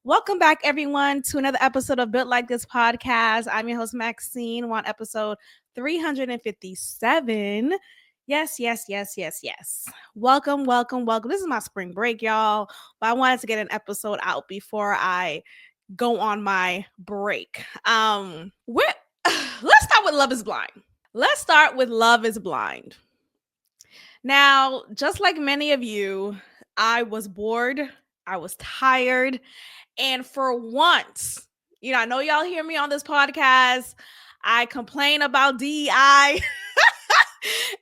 Welcome back, everyone, to another episode of Built Like This podcast. I'm your host, Maxine. We're on episode 357. Yes. Welcome. This is my spring break, y'all. But I wanted to get an episode out before I go on my break. Let's start with Love is Blind. Now, just like many of you, I was bored. I was tired. And for once, I know y'all hear me on this podcast. I complain about DEI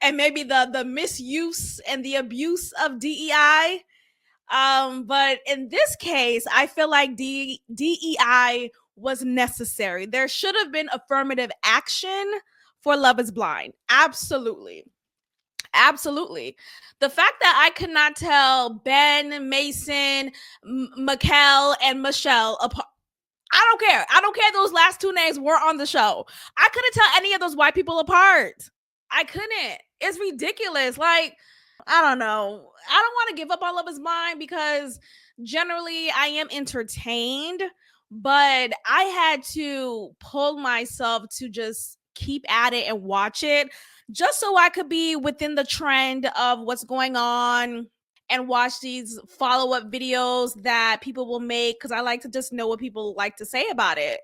and maybe the misuse and the abuse of DEI. But in this case, I feel like DEI was necessary. There should have been affirmative action for Love is Blind. Absolutely. The fact that I could not tell Ben, Mason, Mikkel, and Michelle apart. I don't care those last two names were on the show. I couldn't tell any of those white people apart. I couldn't. It's ridiculous. Like, I don't know. I don't want to give up on Love is Blind because generally I am entertained, but I had to pull myself to just keep at it and watch it just so I could be within the trend of what's going on and watch these follow-up videos that people will make because I like to just know what people like to say about it.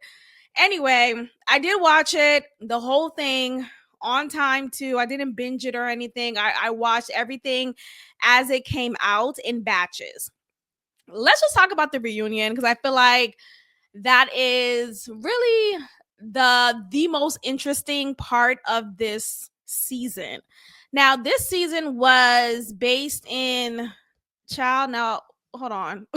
Anyway, I did watch it, the whole thing, on time too. I didn't binge it or anything. I watched everything as it came out in batches. Let's just talk about the reunion because I feel like that is really the most interesting part of this season. Now, this season was based in now hold on.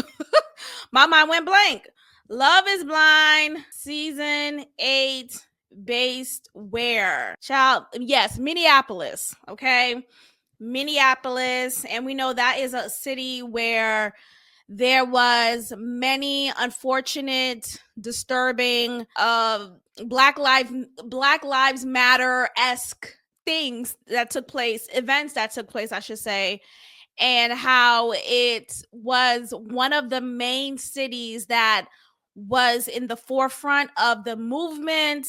My mind went blank. Love is Blind season 8 based where? Yes, Minneapolis. Okay. Minneapolis, and we know that is a city where there was many unfortunate, disturbing Black Lives Matter-esque things that took place, events that took place, I should say, and how it was one of the main cities that was in the forefront of the movement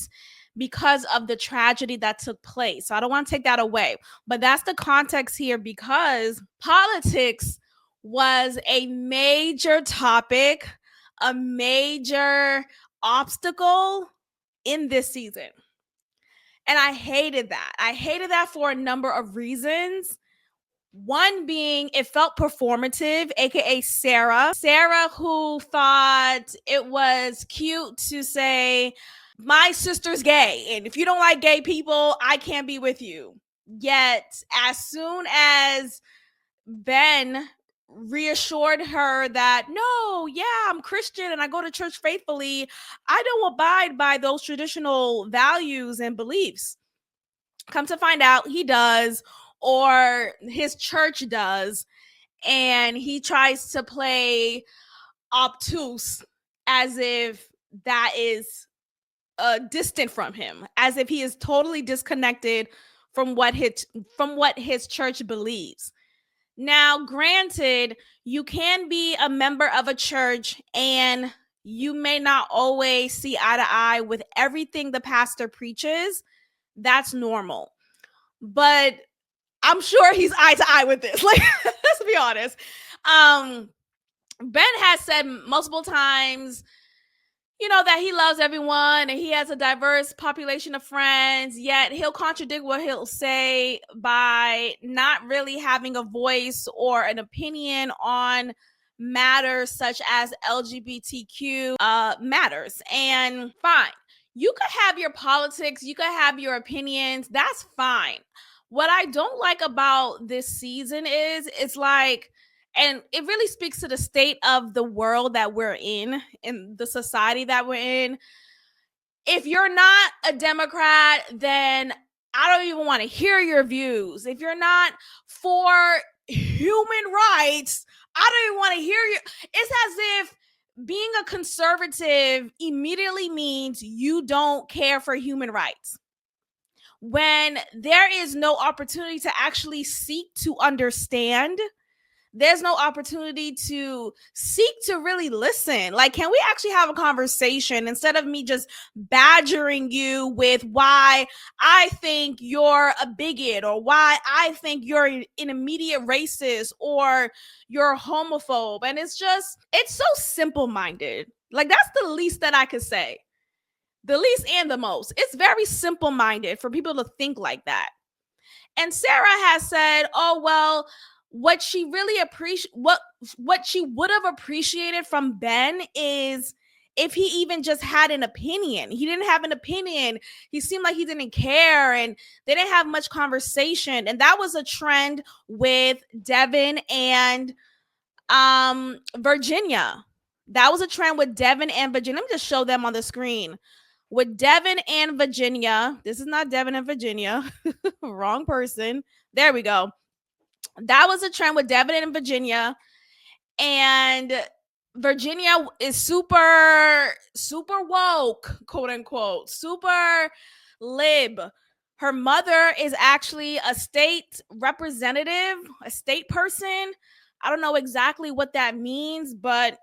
because of the tragedy that took place. So I don't want to take that away, but that's the context here because politics was a major topic, a major obstacle in this season. And I hated that. I hated that for a number of reasons. One being it felt performative, aka Sarah, who thought it was cute to say, my sister's gay, and if you don't like gay people, I can't be with you. Yet, as soon as Ben reassured her that, no, yeah, I'm Christian and I go to church faithfully, I don't abide by those traditional values and beliefs. Come to find out, he does, or his church does, and he tries to play obtuse as if that is distant from him, as if he is totally disconnected from what his church believes. Now, granted, you can be a member of a church and you may not always see eye to eye with everything the pastor preaches. That's normal. But I'm sure he's eye to eye with this. Like, let's be honest. Ben has said multiple times, that he loves everyone and he has a diverse population of friends, yet he'll contradict what he'll say by not really having a voice or an opinion on matters such as LGBTQ matters. And fine, you could have your politics, you could have your opinions, that's fine. What I don't like about this season is it's like, and it really speaks to the state of the world that we're in the society that we're in. If you're not a Democrat, then I don't even want to hear your views. If you're not for human rights, I don't even want to hear you. It's as if being a conservative immediately means you don't care for human rights, when there is no opportunity to actually seek to understand there's no opportunity to seek to really listen. Like, can we actually have a conversation instead of me just badgering you with why I think you're a bigot or why I think you're an immediate racist or you're a homophobe? And it's so simple minded. Like, that's the least that I could say. The least and the most. It's very simple minded for people to think like that. And Sarah has said, "Oh well, what she really what she would have appreciated from Ben is if he even just had an opinion. He didn't have an opinion. He seemed like he didn't care, and they didn't have much conversation. And that was a trend with Devin and Virginia. That was a trend with Devin and Virginia. Let me just show them on the screen. With Devin and Virginia. This is not Devin and Virginia. Wrong person. There we go. That was a trend with Devin and Virginia. And Virginia is super woke, quote unquote, super lib. Her mother is actually a state representative, a state person. I don't know exactly what that means, but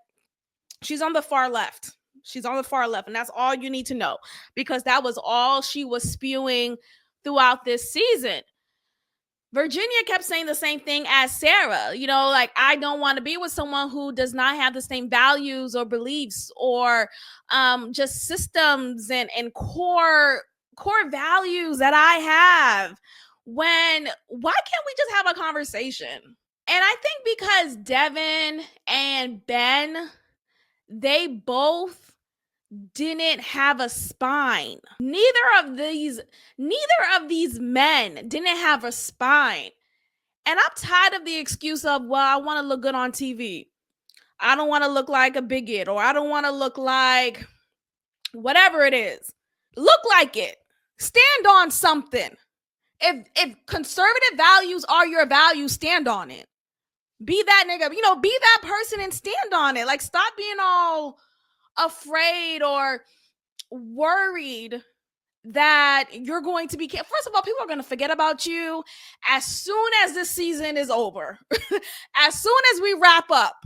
she's on the far left. She's on the far left, and that's all you need to know, because that was all she was spewing throughout this season. Virginia kept saying the same thing as Sarah, like, I don't want to be with someone who does not have the same values or beliefs or just systems and core values that I have. Why can't we just have a conversation? And I think because Devin and Ben, they both didn't have a spine. Neither of these men didn't have a spine. And I'm tired of the excuse of, well, I want to look good on TV. I don't want to look like a bigot, or I don't want to look like whatever it is. Look like it. Stand on something. If conservative values are your values, stand on it. Be that nigga, be that person and stand on it. Like, stop being all afraid or worried that you're going to be. First of all, people are going to forget about you as soon as this season is over. As soon as we wrap up.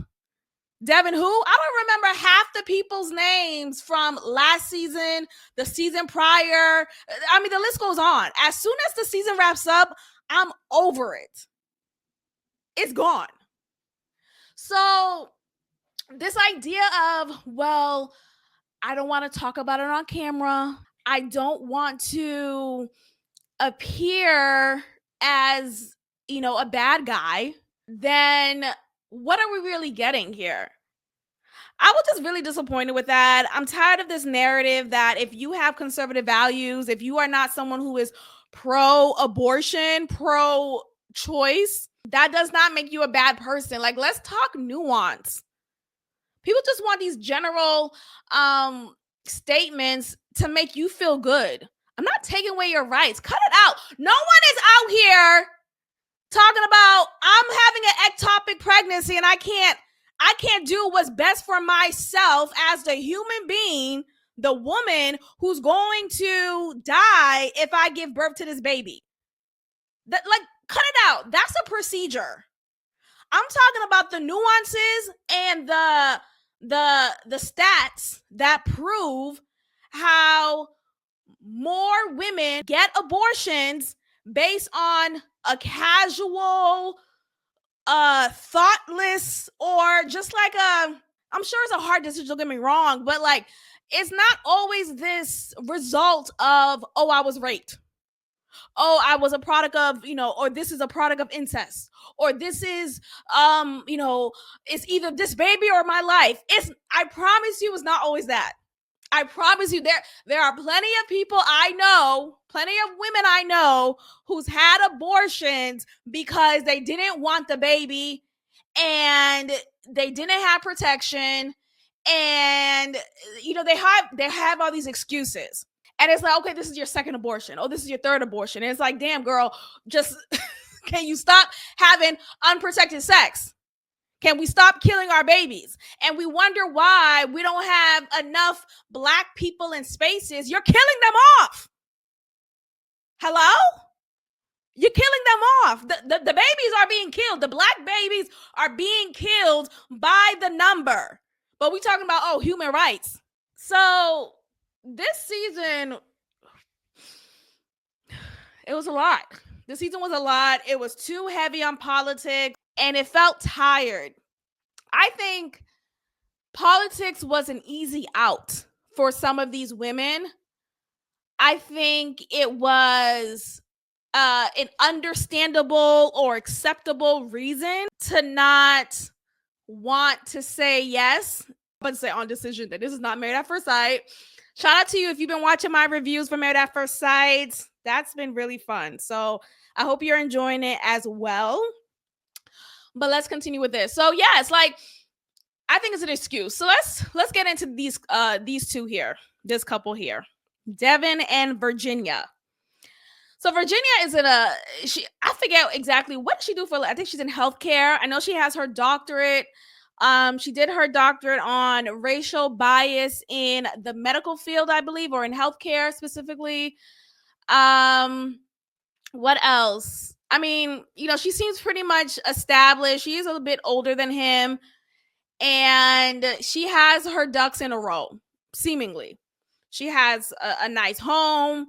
Devin, who? I don't remember half the people's names from last season, the season prior. I mean, the list goes on. As soon as the season wraps up, I'm over it. It's gone. So this idea of, well, I don't want to talk about it on camera. I don't want to appear as, a bad guy. Then what are we really getting here? I was just really disappointed with that. I'm tired of this narrative that if you have conservative values, if you are not someone who is pro-abortion, pro-choice, that does not make you a bad person. Like, let's talk nuance. People just want these general statements to make you feel good. I'm not taking away your rights. Cut it out. No one is out here talking about, I'm having an ectopic pregnancy and I can't do what's best for myself as the human being, the woman who's going to die if I give birth to this baby. Cut it out. That's a procedure. I'm talking about the nuances and the stats that prove how more women get abortions based on a casual, thoughtless, or just like I'm sure it's a hard decision, don't get me wrong, but like, it's not always this result of, oh, I was raped. Oh, I was a product of, or this is a product of incest, or this is, it's either this baby or my life. I promise you, it's not always that. I promise you, there are plenty of people I know, plenty of women I know who's had abortions because they didn't want the baby and they didn't have protection, and they have all these excuses. And it's like, okay, this is your second abortion. Oh, this is your third abortion. And it's like, damn, girl, just can you stop having unprotected sex? Can we stop killing our babies? And we wonder why we don't have enough Black people in spaces. You're killing them off. Hello? You're killing them off. The babies are being killed. The black babies are being killed by the number. But we talking about, oh, human rights. So this season, it was a lot. This season was a lot. It was too heavy on politics and it felt tired. I think politics was an easy out for some of these women. I think it was an understandable or acceptable reason to not want to say yes, but say on decision that this is not Married at First Sight. Shout out to you if you've been watching my reviews for Married at First Sight. That's been really fun. So I hope you're enjoying it as well. But let's continue with this. So yeah, it's like, I think it's an excuse. So let's get into these two here, this couple here, Devin and Virginia. So Virginia is I forget exactly what she do for, I think she's in healthcare. I know she has her doctorate. She did her doctorate on racial bias in the medical field, I believe, or in healthcare specifically. What else? I mean, she seems pretty much established. She is a little bit older than him. And she has her ducks in a row, seemingly. She has a nice home.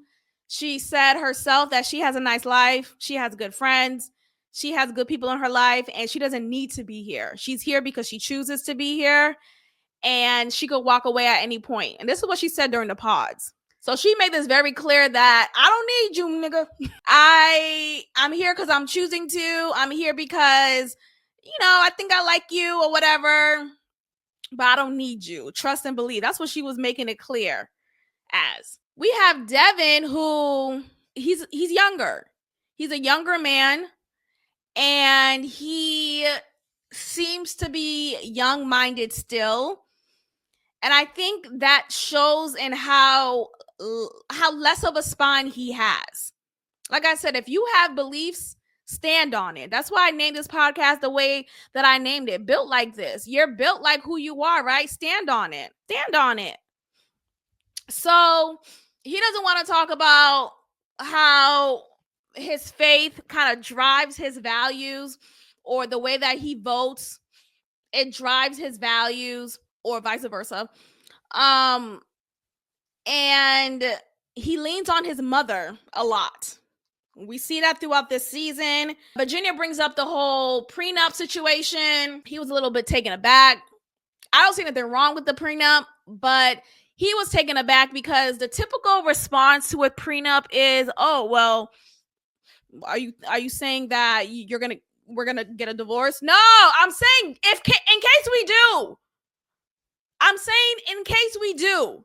She said herself that she has a nice life. She has good friends. She has good people in her life, and she doesn't need to be here. She's here because she chooses to be here, and she could walk away at any point. And this is what she said during the pods. So she made this very clear that I don't need you, nigga. I'm here because I'm choosing to. I'm here because, I think I like you or whatever, but I don't need you. Trust and believe. That's what she was making it clear as. We have Devin, who he's younger. He's a younger man, and he seems to be young-minded still. And I think that shows in how less of a spine he has. Like I said, if you have beliefs, stand on it. That's why I named this podcast the way that I named it. Built like this. You're built like who you are, right? Stand on it. Stand on it. So he doesn't want to talk about how his faith kind of drives his values, or the way that he votes, it drives his values, or vice versa. And he leans on his mother a lot. We see that throughout this season. Virginia brings up the whole prenup situation. He was a little bit taken aback. I don't see anything wrong with the prenup, but he was taken aback because the typical response to a prenup is, "Oh, well, are you saying that we're gonna get a divorce?" No, I'm saying in case we do. I'm saying in case we do.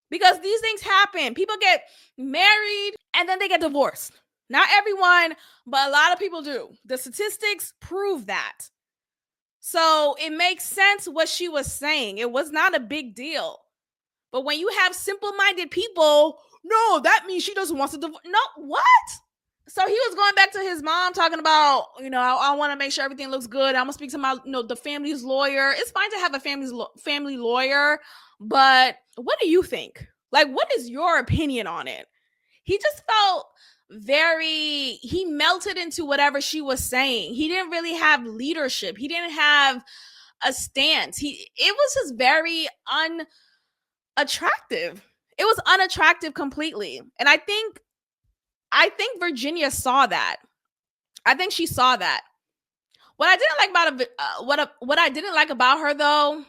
Because these things happen. People get married and then they get divorced. Not everyone, but a lot of people do. The statistics prove that. So it makes sense what she was saying. It was not a big deal. But when you have simple-minded people, no, that means she doesn't want to divorce. No, what? So he was going back to his mom talking about, I want to make sure everything looks good. I'm going to speak to my, the family's lawyer. It's fine to have a family lawyer, but what do you think? Like, what is your opinion on it? He just felt he melted into whatever she was saying. He didn't really have leadership. He didn't have a stance. It was just very unattractive. It was unattractive completely. And I think Virginia saw that. I think she saw that. What I didn't like about her, though,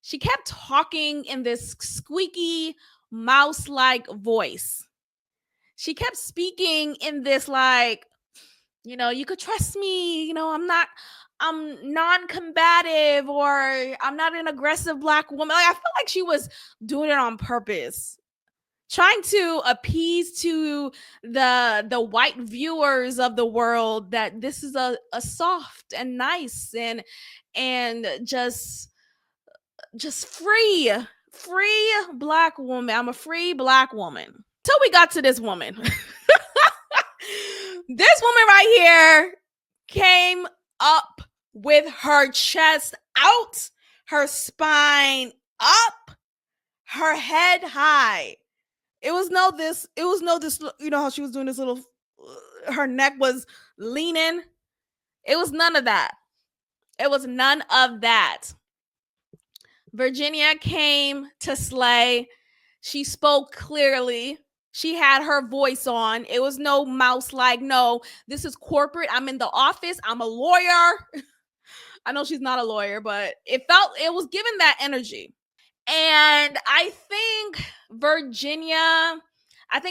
she kept talking in this squeaky mouse-like voice. She kept speaking in this like, you could trust me. I'm non-combative, or I'm not an aggressive black woman. Like, I felt like she was doing it on purpose, trying to appease to the white viewers of the world that this is a soft and nice and just free black woman. I'm a free black woman. Till we got to this woman. This woman right here came up with her chest out, her spine up, her head high. It was no this, how she was doing this little, her neck was leaning. It was none of that. It was none of that. Virginia came to slay. She spoke clearly. She had her voice on. It was no mouse like, no, this is corporate. I'm in the office. I'm a lawyer. I know she's not a lawyer, but it was given that energy. And I think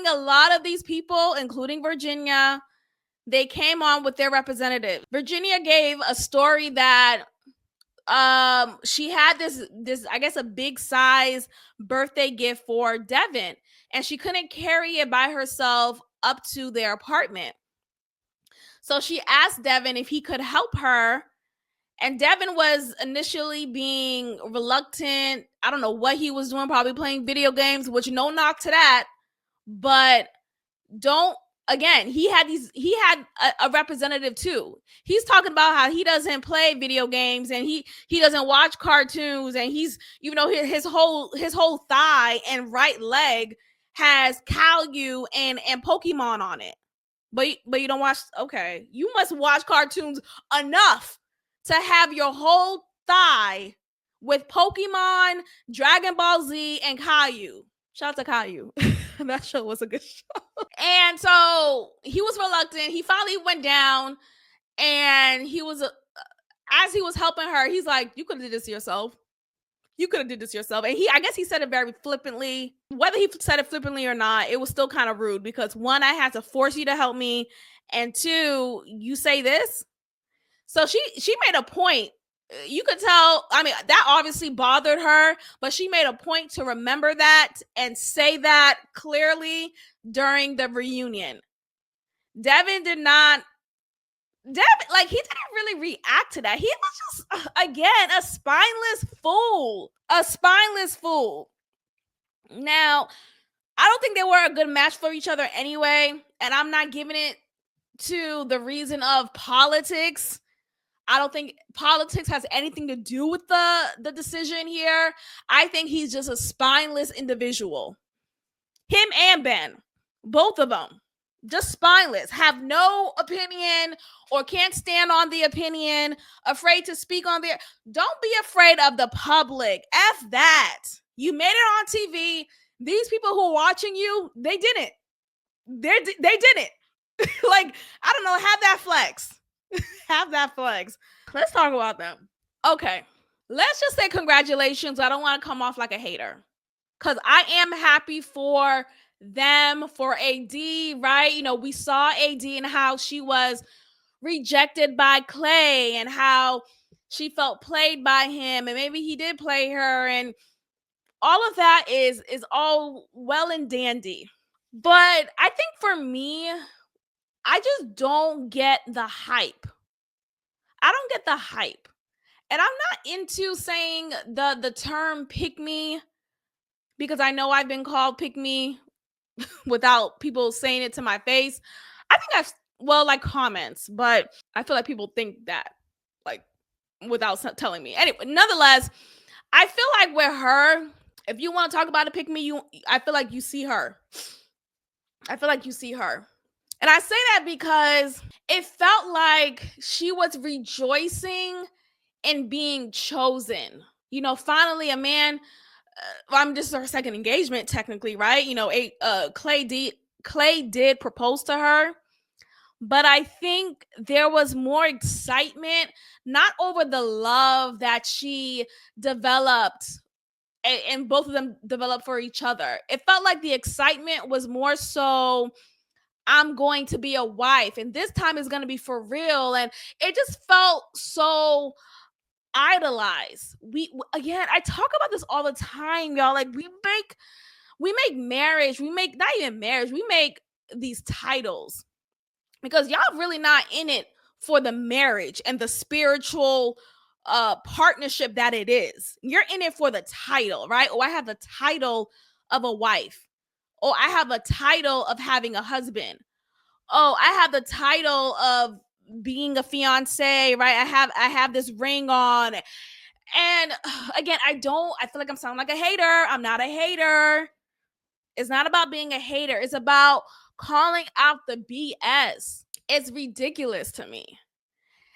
a lot of these people, including Virginia, they came on with their representative. Virginia gave a story that she had this I guess a big size birthday gift for Devin, and she couldn't carry it by herself up to their apartment. So she asked Devin if he could help her, and Devin was initially being reluctant. I don't know what he was doing, probably playing video games, which no knock to that, but don't again, he had a representative too. He's talking about how he doesn't play video games and he doesn't watch cartoons, and he's, his whole thigh and right leg has Caillou and Pokemon on it. But you don't watch. Okay, you must watch cartoons enough to have your whole thigh with Pokemon, Dragon Ball Z, and Caillou. Shout out to Caillou. That show was a good show. And so he was reluctant. He finally went down, and he was, as he was helping her, he's like, you could have did this yourself. You could have did this yourself. And I guess he said it very flippantly. Whether he said it flippantly or not, it was still kind of rude, because one, I had to force you to help me, and two, you say this. So she made a point. You could tell, I mean, that obviously bothered her, but she made a point to remember that and say that clearly during the reunion. Devin, he didn't really react to that. He was just, again, a spineless fool. Now, I don't think they were a good match for each other anyway, and I'm not giving it to the reason of politics. I don't think politics has anything to do with the decision here. I think he's just a spineless individual. Him and Ben, both of them, just spineless, have no opinion or can't stand on the opinion, afraid to speak on their. Don't be afraid of the public. F that. You made it on TV. These people who are watching you, they didn't. They didn't. Like, I don't know, have that flex. Have that flex. Let's talk about them. Okay. Let's just say congratulations. I don't want to come off like a hater, because I am happy for them, for AD, right? We saw AD and how she was rejected by Clay and how she felt played by him, and maybe he did play her, and all of that is all well and dandy. But I think for me, I just don't get the hype. I don't get the hype. And I'm not into saying the term pick me, because I know I've been called pick me without people saying it to my face. I think like comments, but I feel like people think that, like, without telling me. Anyway, nonetheless, I feel like with her, if you want to talk about a pick me, I feel like you see her. And I say that because it felt like she was rejoicing in being chosen. Finally a man, this is her second engagement technically, right? Clay did propose to her, but I think there was more excitement, not over the love that she developed and both of them developed for each other. It felt like the excitement was more so, I'm going to be a wife, and this time is going to be for real. And it just felt so idolized. I talk about this all the time, y'all. Like, we make marriage, not even marriage, we make these titles, because y'all really not in it for the marriage and the spiritual partnership that it is. You're in it for the title, right? Oh, I have the title of a wife. Oh, I have a title of having a husband. Oh, I have the title of being a fiance, right? I have this ring on. And again, I feel like I'm sounding like a hater. I'm not a hater. It's not about being a hater. It's about calling out the BS. It's ridiculous to me.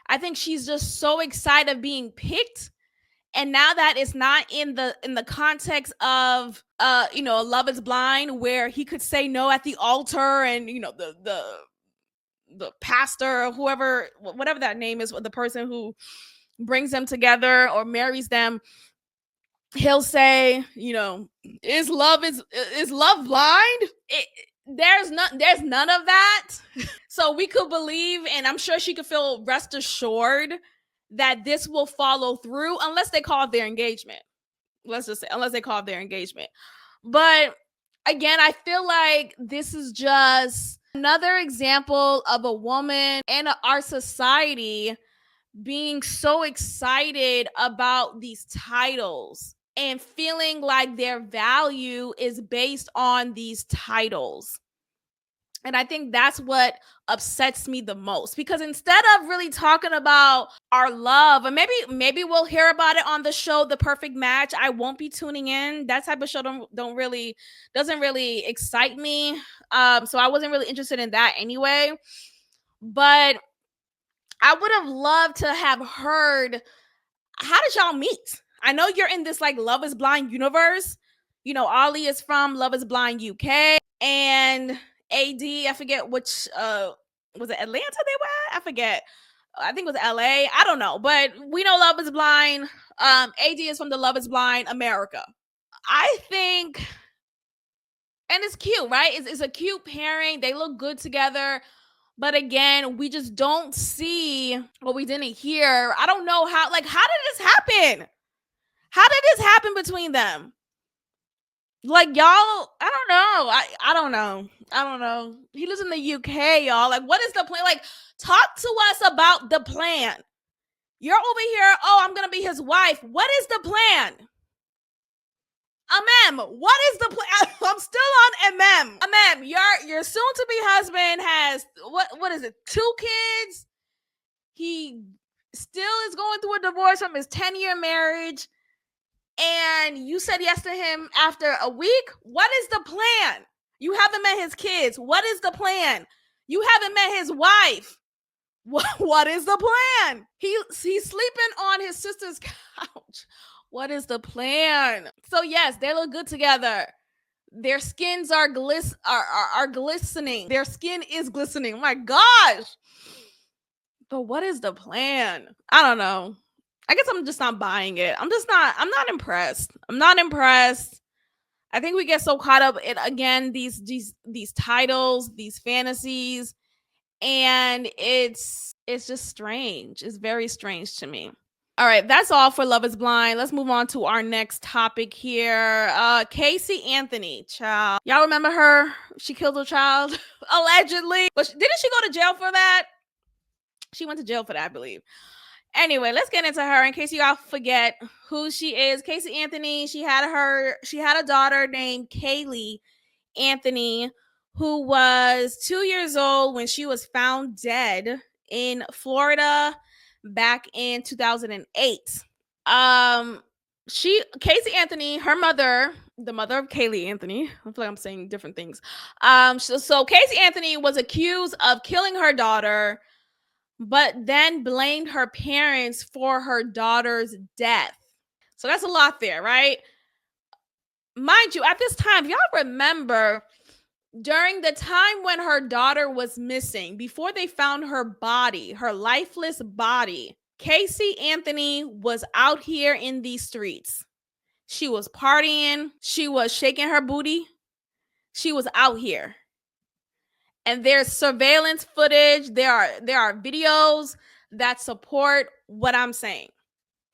I think she's just so excited of being picked. And now that it's not in the context of Love is Blind, where he could say no at the altar, and the pastor or whoever, whatever that name is, the person who brings them together or marries them, he'll say, is love blind? There's none of that. So we could believe, and I'm sure she could feel rest assured that this will follow through, unless they call off their engagement. Let's just say, unless they call off their engagement. But again, I feel like this is just another example of a woman in our society being so excited about these titles and feeling like their value is based on these titles. And I think that's what upsets me the most, because instead of really talking about our love, and maybe we'll hear about it on the show The Perfect Match. I won't be tuning in. That type of show doesn't really excite me. So I wasn't really interested in that anyway. But I would have loved to have heard, how did y'all meet? I know you're in this like Love is Blind universe. Ollie is from Love is Blind UK, and I forget which was it Atlanta they were at? I forget. I think it was LA. I don't know. But we know Love is Blind. AD is from the Love is Blind America. I think, and it's cute, right? It's a cute pairing. They look good together. But again, we just don't see what we didn't hear. I don't know how did this happen? How did this happen between them? Like, y'all, I don't know. I don't know. I don't know. He lives in the UK, y'all. Like, what is the plan? Like, talk to us about the plan. You're over here, oh, I'm going to be his wife. What is the plan? What is the plan? I'm still on your soon-to-be husband has, what is it, 2 kids? He still is going through a divorce from his 10-year marriage. And you said yes to him after a week? What is the plan? You haven't met his kids. What is the plan? You haven't met his wife. What is the plan? He's sleeping on his sister's couch. What is the plan? So yes, they look good together. Their skins are glistening. Their skin is glistening. Oh my gosh. But what is the plan? I don't know. I guess I'm just not buying it. I'm not impressed. I'm not impressed. I think we get so caught up in, again, these titles, these fantasies, and it's just strange. It's very strange to me. All right, that's all for Love is Blind. Let's move on to our next topic here. Casey Anthony, child. Y'all remember her? She killed a child, allegedly. But didn't she go to jail for that? She went to jail for that, I believe. Anyway, let's get into her in case you all forget who she is. Casey Anthony, she had a daughter named Kaylee Anthony, who was 2 years old when she was found dead in Florida back in 2008. Casey Anthony, her mother, the mother of Kaylee Anthony, I feel like I'm saying different things. So Casey Anthony was accused of killing her daughter, but then blamed her parents for her daughter's death. So that's a lot there, right? Mind you, at this time, if y'all remember, during the time when her daughter was missing, before they found her body, her lifeless body, Casey Anthony was out here in these streets. She was partying. She was shaking her booty. She was out here. And there's surveillance footage. There are videos that support what I'm saying.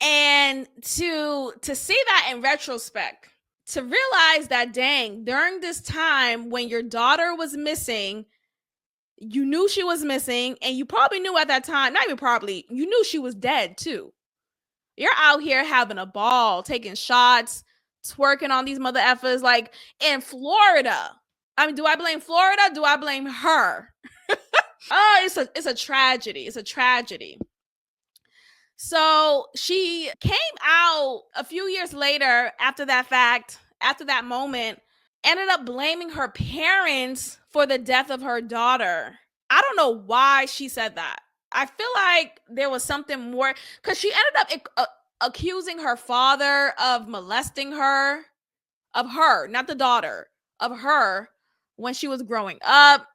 And to see that in retrospect, to realize that, dang, during this time when your daughter was missing, you knew she was missing, and you probably knew at that time, not even probably, you knew she was dead too. You're out here having a ball, taking shots, twerking on these mother effers, like in Florida. I mean, do I blame Florida? Do I blame her? Oh, it's a tragedy. It's a tragedy. So she came out a few years later after that fact, after that moment, ended up blaming her parents for the death of her daughter. I don't know why she said that. I feel like there was something more, because she ended up accusing her father of molesting her, of her, not the daughter, of her when she was growing up.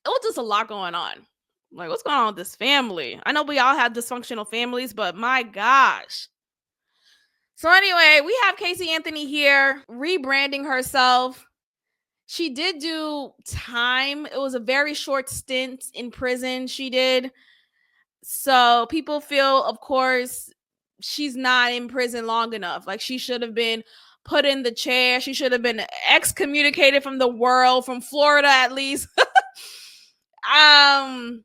It was just a lot going on. Like, what's going on with this family? I know we all have dysfunctional families, but my gosh. So anyway, we have Casey Anthony here rebranding herself. She did do time. It was a very short stint in prison she did. So people feel, of course, she's not in prison long enough. Like, she should have been put in the chair. She should have been excommunicated from the world, from Florida at least. I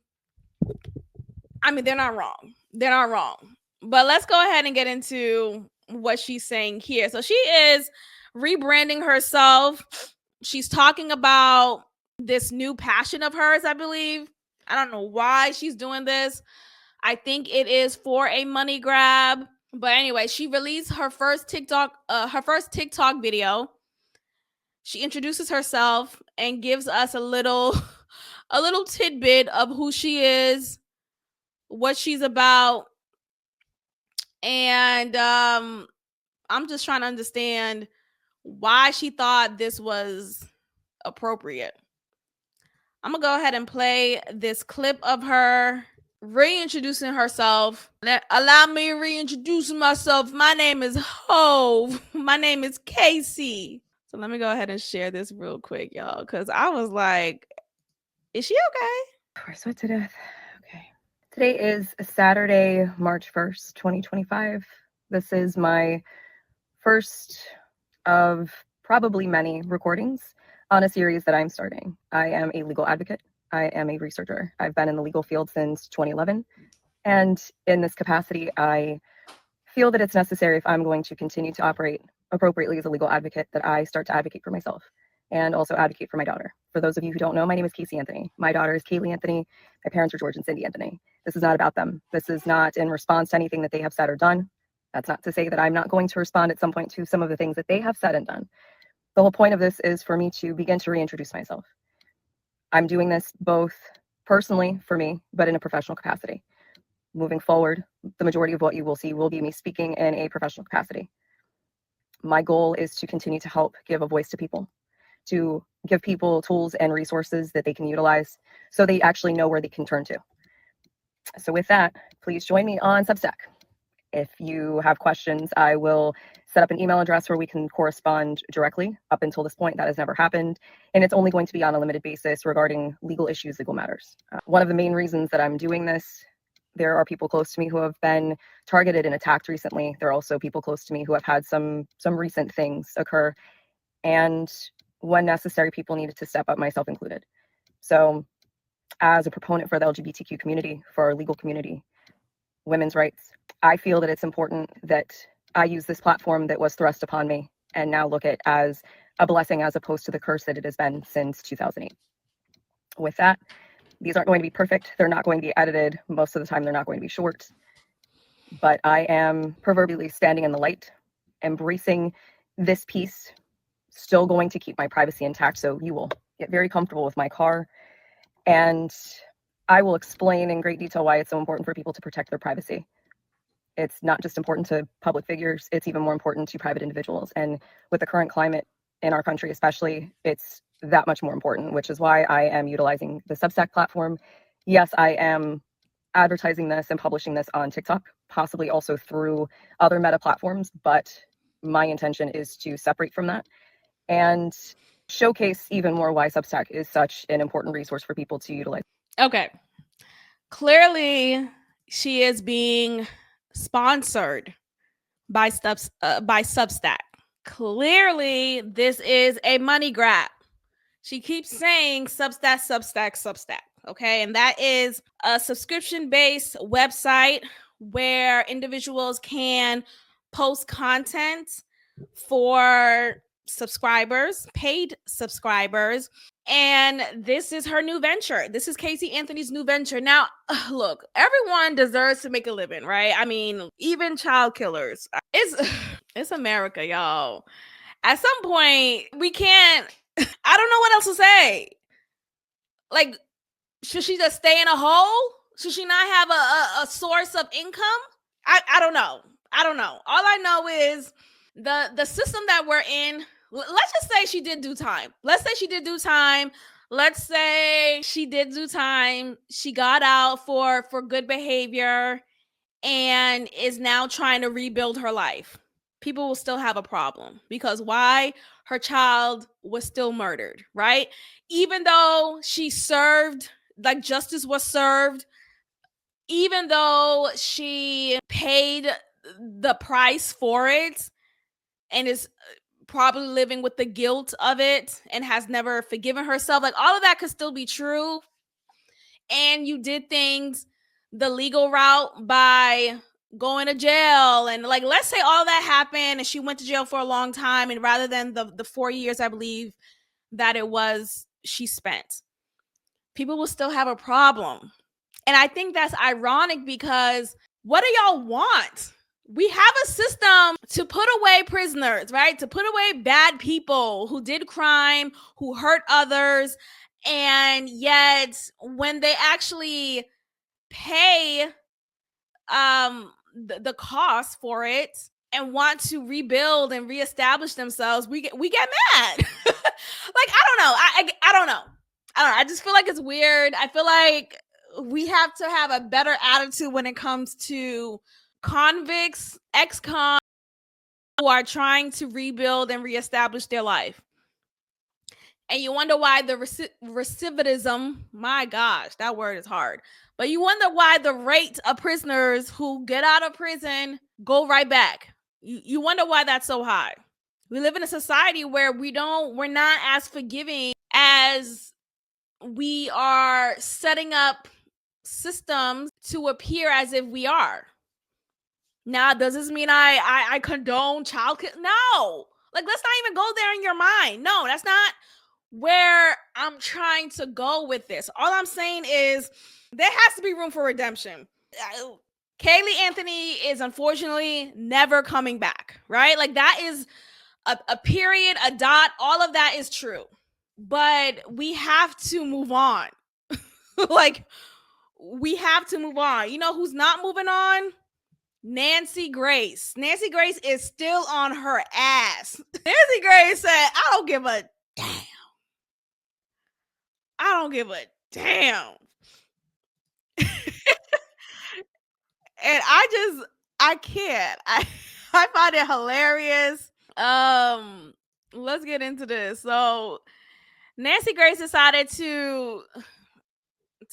mean, they're not wrong. They're not wrong. But let's go ahead and get into what she's saying here. So she is rebranding herself. She's talking about this new passion of hers, I believe. I don't know why she's doing this. I think it is for a money grab. But anyway, she released her first TikTok video. She introduces herself and gives us a little tidbit of who she is, what she's about. And I'm just trying to understand why she thought this was appropriate. I'm gonna go ahead and play this clip of her reintroducing herself. Allow me to reintroduce myself. My name is Hove. My name is Casey. So let me go ahead and share this real quick, y'all, because I was like, is she okay? We're sweat to death. Okay. Today is Saturday, March 1st, 2025. This is my first of probably many recordings on a series that I'm starting. I am a legal advocate. I am a researcher. I've been in the legal field since 2011. And in this capacity, I feel that it's necessary, if I'm going to continue to operate appropriately as a legal advocate, that I start to advocate for myself and also advocate for my daughter. For those of you who don't know, my name is Casey Anthony. My daughter is Kaylee Anthony. My parents are George and Cindy Anthony. This is not about them. This is not in response to anything that they have said or done. That's not to say that I'm not going to respond at some point to some of the things that they have said and done. The whole point of this is for me to begin to reintroduce myself. I'm doing this both personally for me, but in a professional capacity. Moving forward, the majority of what you will see will be me speaking in a professional capacity. My goal is to continue to help give a voice to people, to give people tools and resources that they can utilize so they actually know where they can turn to. So with that, please join me on Substack. If you have questions, I will set up an email address where we can correspond directly. Up until this point, that has never happened. And it's only going to be on a limited basis regarding legal issues, legal matters. One of the main reasons that I'm doing this, there are people close to me who have been targeted and attacked recently. There are also people close to me who have had some recent things occur. And when necessary, people needed to step up, myself included. So as a proponent for the LGBTQ community, for our legal community, women's rights, I feel that it's important that I use this platform that was thrust upon me and now look at as a blessing as opposed to the curse that it has been since 2008. With that, these aren't going to be perfect. They're not going to be edited. Most of the time, they're not going to be short. But I am proverbially standing in the light, embracing this piece, still going to keep my privacy intact. So you will get very comfortable with my car. And I will explain in great detail why it's so important for people to protect their privacy. It's not just important to public figures, it's even more important to private individuals. And with the current climate in our country, especially, it's that much more important, which is why I am utilizing the Substack platform. Yes, I am advertising this and publishing this on TikTok, possibly also through other meta platforms, but my intention is to separate from that and showcase even more why Substack is such an important resource for people to utilize. Okay. Clearly, she is being sponsored by Substack. Clearly, this is a money grab. She keeps saying Substack. Okay. And that is a subscription-based website where individuals can post content for subscribers, paid subscribers. And this is her new venture. This is Casey Anthony's new venture. Now, look, everyone deserves to make a living, right? I mean, even child killers. It's America, y'all. At some point, we can't. I don't know what else to say. Like, should she just stay in a hole? Should she not have a source of income? I don't know. I don't know. All I know is the system that we're in. Let's just say she did do time. Let's say she did do time. Let's say she did do time. She got out for good behavior and is now trying to rebuild her life. People will still have a problem because why? Her child was still murdered, right? Even though she served, like justice was served, even though she paid the price for it and is probably living with the guilt of it and has never forgiven herself, like all of that could still be true. And you did things the legal route by going to jail, and like let's say all that happened and she went to jail for a long time, and rather than the 4 years I believe that it was she spent, people will still have a problem. And I think that's ironic because what do y'all want? We have a system to put away prisoners, right? To put away bad people who did crime, who hurt others. And yet when they actually pay the cost for it and want to rebuild and reestablish themselves, we get mad. Like I don't know. I just feel like it's weird. I feel like we have to have a better attitude when it comes to convicts, ex-cons who are trying to rebuild and reestablish their life. And you wonder why the recidivism, my gosh, that word is hard. But you wonder why the rate of prisoners who get out of prison go right back. You wonder why that's so high. We live in a society where we're not as forgiving as we are setting up systems to appear as if we are. Now, does this mean I condone child care? No. Like, let's not even go there in your mind. No, that's not where I'm trying to go with this. All I'm saying is there has to be room for redemption. Kaylee Anthony is unfortunately never coming back, right? Like that is a period, a dot, all of that is true. But we have to move on. Like we have to move on. You know who's not moving on? Nancy Grace. Nancy Grace is still on her ass. Nancy Grace said, I don't give a damn. I don't give a damn. And I can't. I find it hilarious. Let's get into this. So Nancy Grace decided to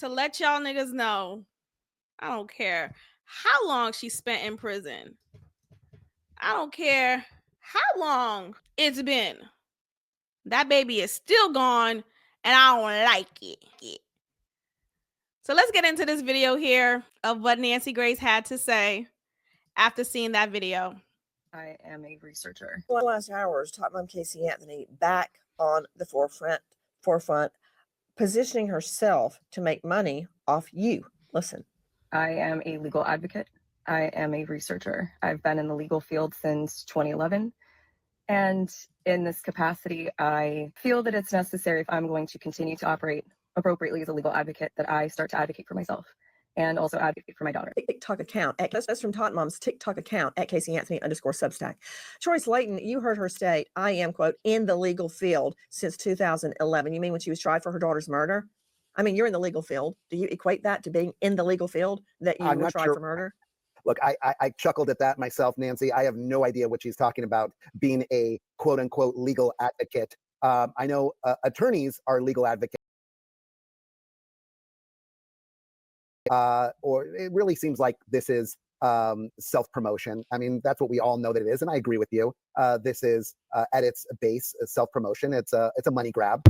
let y'all niggas know, I don't care how long she spent in prison. I don't care how long it's been. That baby is still gone and I don't like it. So let's get into this video here of what Nancy Grace had to say after seeing that video. I am a researcher. The last hours, Top Mom Casey Anthony back on the forefront, positioning herself to make money off you. Listen. I am a legal advocate. I am a researcher. I've been in the legal field since 2011. And in this capacity, I feel that it's necessary, if I'm going to continue to operate appropriately as a legal advocate, that I start to advocate for myself and also advocate for my daughter. TikTok account. That's from Tot Mom's TikTok account at Casey Anthony _Substack. Troy Slayton, you heard her state, I am, quote, in the legal field since 2011. You mean when she was tried for her daughter's murder? I mean, you're in the legal field. Do you equate that to being in the legal field, that you were tried for murder? Look, I chuckled at that myself, Nancy. I have no idea what she's talking about, being a quote unquote legal advocate. I know attorneys are legal advocates. Or it really seems like this is self-promotion. I mean, that's what we all know that it is. And I agree with you. This is at its base, self-promotion. It's a money grab.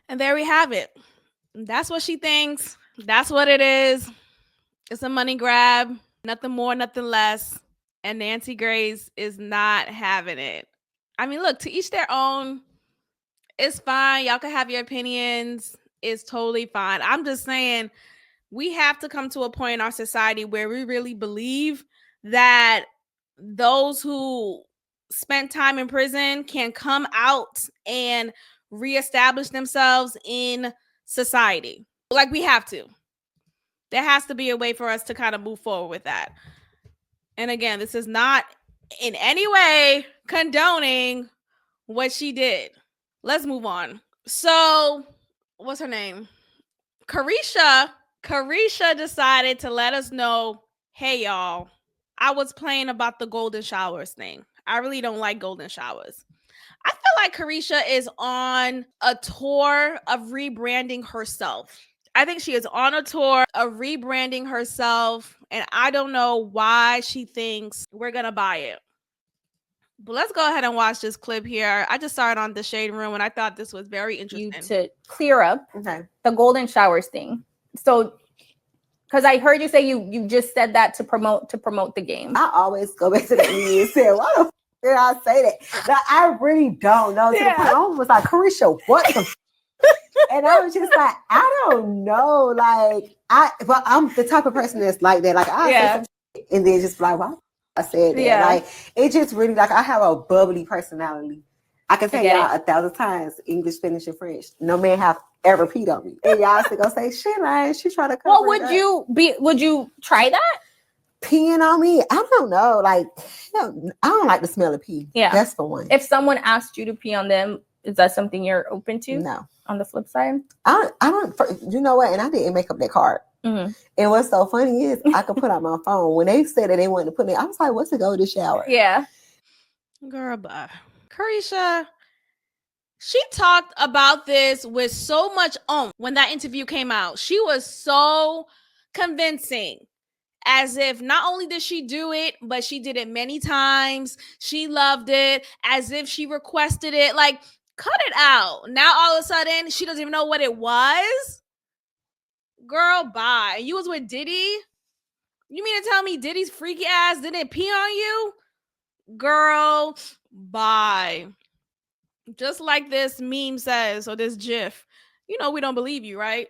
And there we have it. That's what she thinks. That's what it is. It's a money grab. Nothing more, nothing less. And Nancy Grace is not having it. I mean, look, to each their own. It's fine. Y'all can have your opinions. It's totally fine. I'm just saying we have to come to a point in our society where we really believe that those who spent time in prison can come out and reestablish themselves in society. Like, we have to. There has to be a way for us to kind of move forward with that. And again, this is not in any way condoning what she did. Let's move on. So, what's her name? Carisha decided to let us know, hey, y'all, I was playing about the golden showers thing. I really don't like golden showers. I feel like Carisha is on a tour of rebranding herself. I think she is on a tour of rebranding herself, and I don't know why she thinks we're going to buy it. But let's go ahead and watch this clip here. I just saw it on the Shade Room, and I thought this was very interesting. You to clear up the golden showers thing. So, because I heard you say you just said that to promote the game. I always go back to that when you said, "Why the f- did I say that?" Now, I really don't know. To the point, I was like, "Carisha, what the?" And I was just like, I don't know. Like, but I'm the type of person that's like that. Like, I say some shit and then just like, "Why I said that?" Yeah. Like, it just really like I have a bubbly personality. I can tell y'all 1,000 times English, Spanish, and French. No man have ever peed on me. And y'all still gonna say, "Shit, man, she trying to cover." Well, would you try that? Peeing on me? I don't know. Like, I don't like the smell of pee. Yeah, that's for one. If someone asked you to pee on them, is that something you're open to? No. On the flip side, I don't. You know what? And I didn't make up that card. Mm-hmm. And what's so funny is I could put out my phone when they said that they wanted to put me. I was like, "What's the golden shower?" Yeah, girl, bye. Carisha, she talked about this with so much when that interview came out. She was so convincing, as if not only did she do it, but she did it many times. She loved it, as if she requested it. Like, cut it out. Now all of a sudden she doesn't even know what it was. Girl, bye. You was with Diddy? You mean to tell me Diddy's freaky ass didn't pee on you? Girl, bye. Just like this meme says, or this GIF, we don't believe you, right?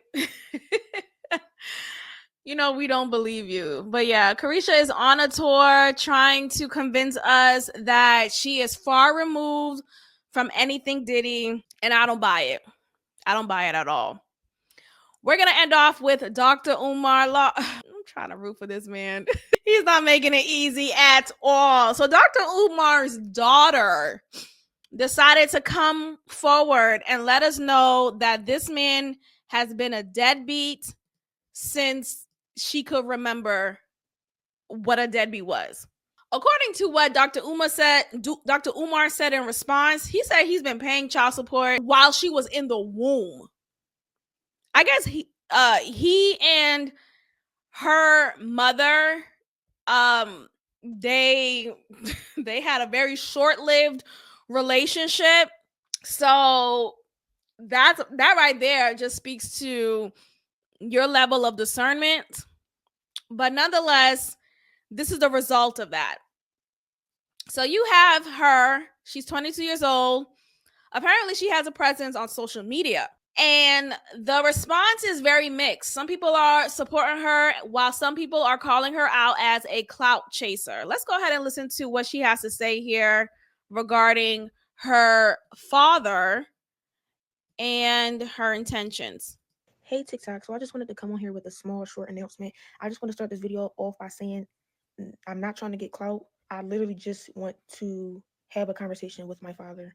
We don't believe you. But yeah, Carisha is on a tour trying to convince us that she is far removed from anything Diddy, and I don't buy it. I don't buy it at all. We're going to end off with Dr. Umar Law. I'm trying to root for this man. He's not making it easy at all. So Dr. Umar's daughter decided to come forward and let us know that this man has been a deadbeat since she could remember what a deadbeat was. According to what Dr. Umar said in response, he said he's been paying child support while she was in the womb. I guess he and her mother, they had a very short-lived relationship. So that right there just speaks to your level of discernment. But nonetheless, this is the result of that. So you have her, she's 22 years old. Apparently she has a presence on social media. And the response is very mixed. Some people are supporting her, while some people are calling her out as a clout chaser. Let's go ahead and listen to what she has to say here regarding her father and her intentions. Hey TikTok, so I just wanted to come on here with a small short announcement. I just want to start this video off by saying I'm not trying to get clout. I literally just want to have a conversation with my father.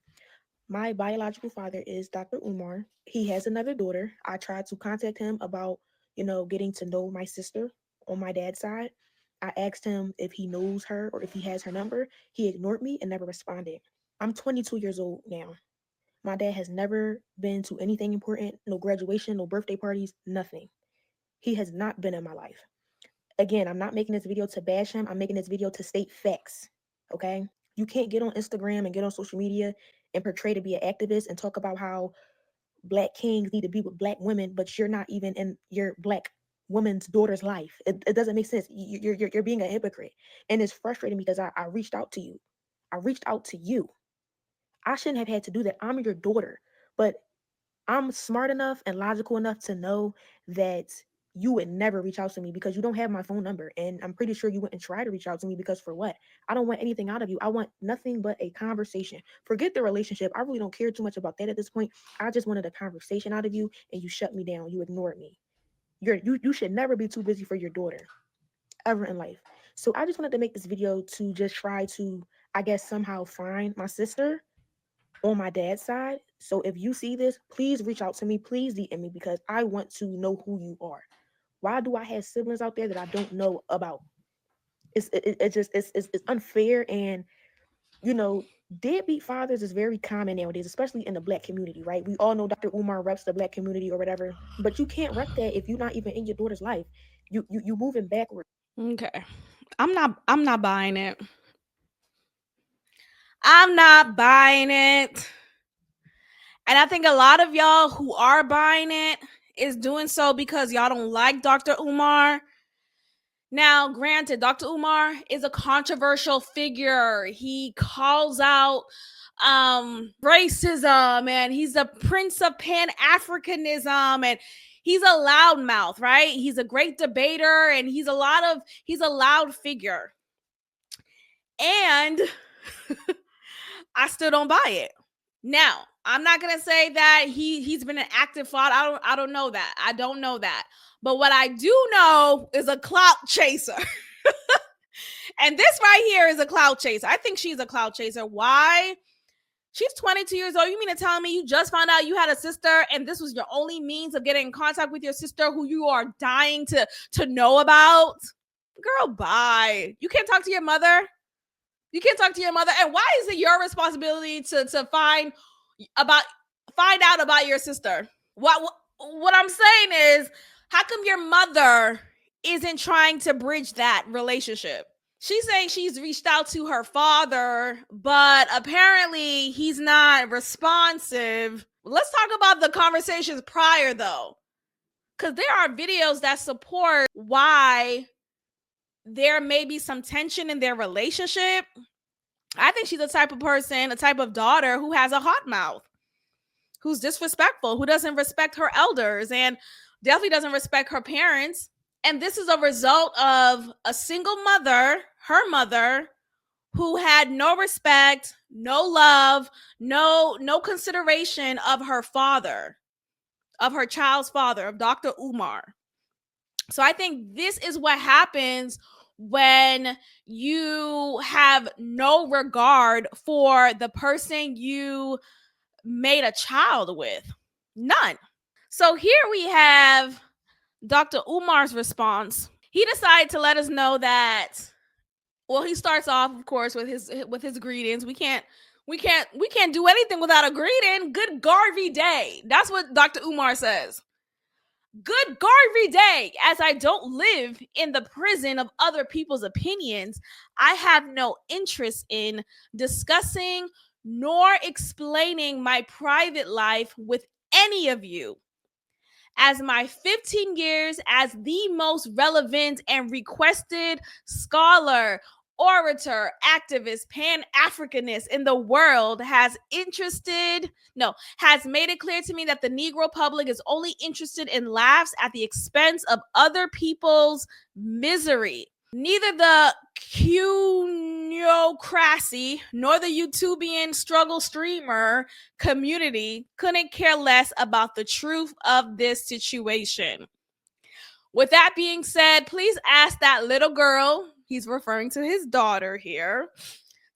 My biological father is Dr. Umar. He has another daughter. I tried to contact him about, getting to know my sister on my dad's side. I asked him if he knows her or if he has her number. He ignored me and never responded. I'm 22 years old now. My dad has never been to anything important, no graduation, no birthday parties, nothing. He has not been in my life. Again, I'm not making this video to bash him. I'm making this video to state facts, okay? You can't get on Instagram and get on social media and portray to be an activist and talk about how Black kings need to be with Black women, but you're not even in your Black woman's daughter's life. It doesn't make sense. You're being a hypocrite. And it's frustrating because I reached out to you. I reached out to you. I shouldn't have had to do that. I'm your daughter. But I'm smart enough and logical enough to know that you would never reach out to me because you don't have my phone number. And I'm pretty sure you wouldn't try to reach out to me because for what? I don't want anything out of you. I want nothing but a conversation. Forget the relationship. I really don't care too much about that at this point. I just wanted a conversation out of you, and you shut me down. You ignored me. You should never be too busy for your daughter ever in life. So I just wanted to make this video to just try to, I guess, somehow find my sister on my dad's side. So if you see this, please reach out to me. Please DM me because I want to know who you are. Why do I have siblings out there that I don't know about? It's unfair. And you know, deadbeat fathers is very common nowadays, especially in the Black community, right? We all know Dr. Umar reps the Black community or whatever, but you can't rep that if you're not even in your daughter's life. You moving backward. Okay. I'm not buying it. I'm not buying it. And I think a lot of y'all who are buying it is doing so because y'all don't like Dr. Umar. Now, granted, Dr. Umar is a controversial figure. He calls out racism, and he's the prince of Pan-Africanism, and he's a loudmouth, right? He's a great debater, and he's a loud figure. And I still don't buy it. Now, I'm not gonna say that he's been an active fraud. I don't know that. I don't know that. But what I do know is a clout chaser. And this right here is a clout chaser. I think she's a clout chaser. Why? She's 22 years old. You mean to tell me you just found out you had a sister and this was your only means of getting in contact with your sister who you are dying to know about? Girl, bye. You can't talk to your mother. You can't talk to your mother. And why is it your responsibility to find out about your sister? What I'm saying is, how come your mother isn't trying to bridge that relationship? She's saying she's reached out to her father, but apparently he's not responsive. Let's talk about the conversations prior, though, because there are videos that support why there may be some tension in their relationship. I think she's the type of person, a type of daughter who has a hot mouth, who's disrespectful, who doesn't respect her elders, and definitely doesn't respect her parents. And this is a result of a single mother, her mother, who had no respect, no love, no consideration of her father, of her child's father, of Dr. Umar. So I think this is what happens when you have no regard for the person you made a child with. None. So here we have Dr. Umar's response. He decided to let us know that, well, he starts off, of course, with his greetings. We can't do anything without a greeting. Good Garvey day. That's what Dr. Umar says. Good Garvey day. As I don't live in the prison of other people's opinions, I have no interest in discussing nor explaining my private life with any of you. As my 15 years as the most relevant and requested scholar, orator, activist, Pan-Africanist in the world has made it clear to me that the Negro public is only interested in laughs at the expense of other people's misery. Neither the cunocracy nor the YouTubian struggle streamer community couldn't care less about the truth of this situation. With that being said, please ask that little girl, he's referring to his daughter here,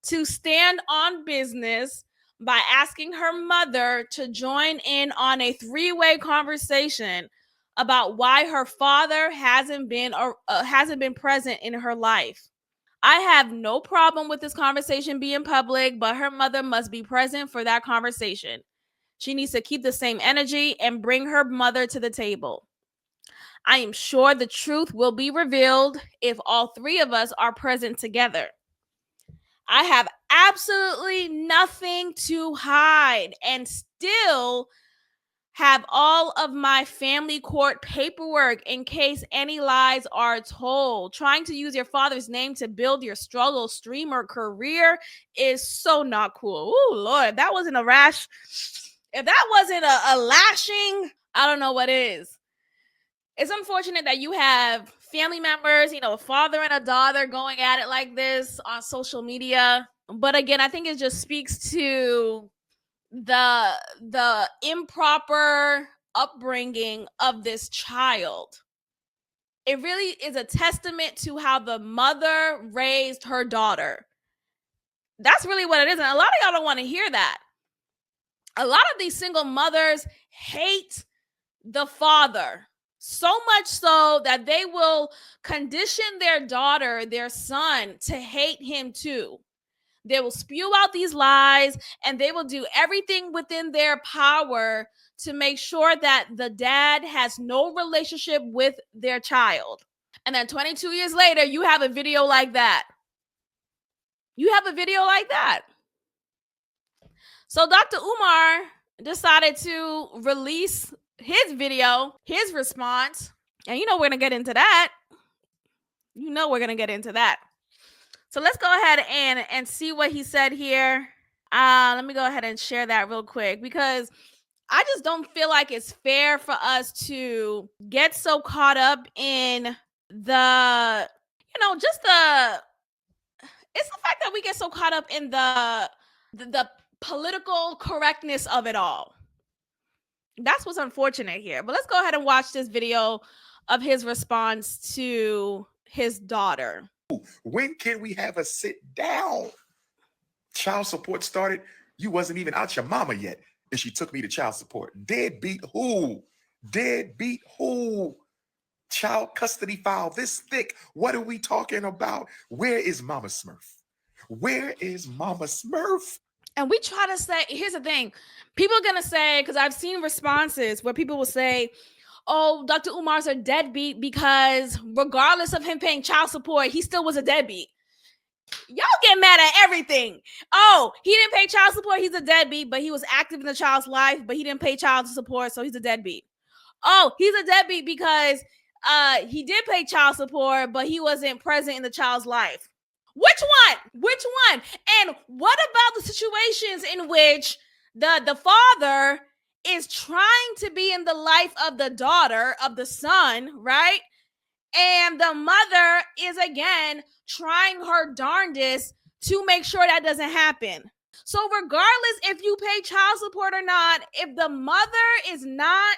to stand on business by asking her mother to join in on a three-way conversation about why her father hasn't been present in her life. I have no problem with this conversation being public, but her mother must be present for that conversation. She needs to keep the same energy and bring her mother to the table. I am sure the truth will be revealed if all three of us are present together. I have absolutely nothing to hide and still have all of my family court paperwork in case any lies are told. Trying to use your father's name to build your struggle streamer career is so not cool. Oh, Lord, that wasn't a rash. If that wasn't a lashing, I don't know what is. It's unfortunate that you have family members, a father and a daughter going at it like this on social media. But again, I think it just speaks to the improper upbringing of this child. It really is a testament to how the mother raised her daughter. That's really what it is. And a lot of y'all don't want to hear that. A lot of these single mothers hate the father so much so that they will condition their daughter, their son, to hate him too. They will spew out these lies and they will do everything within their power to make sure that the dad has no relationship with their child. And then 22 years later, you have a video like that. You have a video like that. So Dr. Umar decided to release his video, his response. And we're going to get into that. We're going to get into that. So let's go ahead and see what he said here. Let me go ahead and share that real quick because I just don't feel like it's fair for us to get so caught up in it's the fact that we get so caught up in the political correctness of it all. That's what's unfortunate here. But let's go ahead and watch this video of his response to his daughter. When can we have a sit down? Child support started. You wasn't even out your mama yet, and she took me to child support. Deadbeat who? Deadbeat who? Child custody file this thick. What are we talking about? Where is Mama Smurf? Where is Mama Smurf? And we try to say, here's the thing. People are going to say, because I've seen responses where people will say, oh, Dr. Umar's a deadbeat because regardless of him paying child support, he still was a deadbeat. Y'all get mad at everything. Oh, he didn't pay child support, he's a deadbeat, but he was active in the child's life, but he didn't pay child support, so he's a deadbeat. Oh, he's a deadbeat because he did pay child support, but he wasn't present in the child's life. Which one? And what about the situations in which the father is trying to be in the life of the daughter, of the son, right? And the mother is again trying her darndest to make sure that doesn't happen. So regardless if you pay child support or not, if the mother is not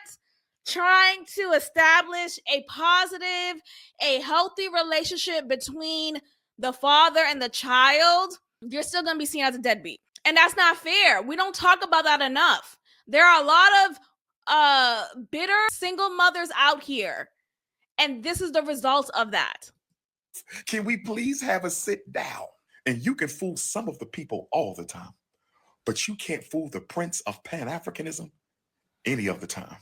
trying to establish a positive, a healthy relationship between the father and the child, you're still going to be seen as a deadbeat. And that's not fair. We don't talk about that enough. There are a lot of bitter single mothers out here. And this is the result of that. Can we please have a sit down? And you can fool some of the people all the time, but you can't fool the prince of Pan-Africanism any of the time.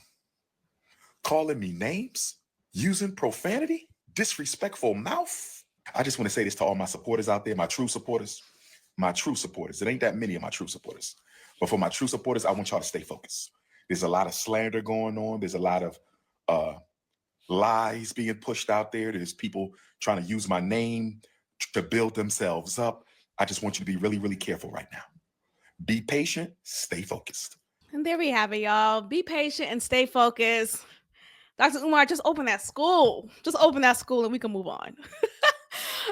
Calling me names, using profanity, disrespectful mouth. I just want to say this to all my supporters out there, my true supporters. It ain't that many of my true supporters. But for my true supporters, I want y'all to stay focused. There's a lot of slander going on. There's a lot of lies being pushed out there. There's people trying to use my name to build themselves up. I just want you to be really, really careful right now. Be patient, stay focused. And there we have it, y'all. Be patient and stay focused. Dr. Umar, just open that school. Just open that school and we can move on.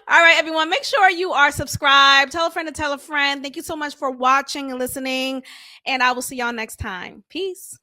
All right, everyone, make sure you are subscribed. Tell a friend to tell a friend. Thank you so much for watching and listening. And I will see y'all next time. Peace.